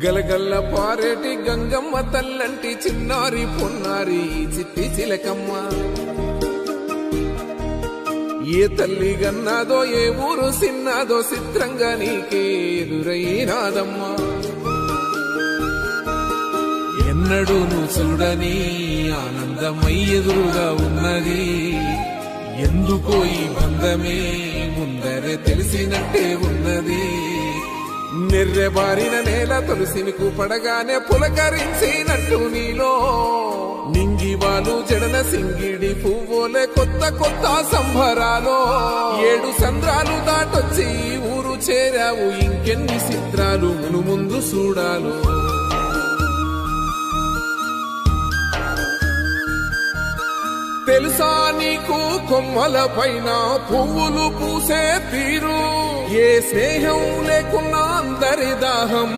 గలగల్ల పారేటి గంగమ్మ తల్లంటి చిన్నారి పొన్నారి చిట్టి చిలకమ్మ ఏ తల్లి గన్నాదో ఏ ఊరు సిన్నాదో చిత్రంగా నీకే ఎదురైనాదమ్మా ఎన్నడూ నువ్వు చూడని ఆనందమై ఎదురుగా ఉన్నది ఎందుకో ఈ బంధమే ముందరే తెలిసినట్టే ఉన్నది నిర్రెబారిన నేల తులసినికు పడగానే పులకరించినట్టు నీలో నింగివాలు జడన సింగిడి పువ్వులే కొత్త కొత్త సంబరాలో 7 సంద్రాలు దాటొచ్చి ఊరు చేరావు ఇంకెన్ని చిత్రాలు మును ముందు చూడాలు తెలుసా నీకు కొమ్మల పైన పువ్వులు పూసే తీరు ఏ స్నేహం లేకున్నా అందరి దాహం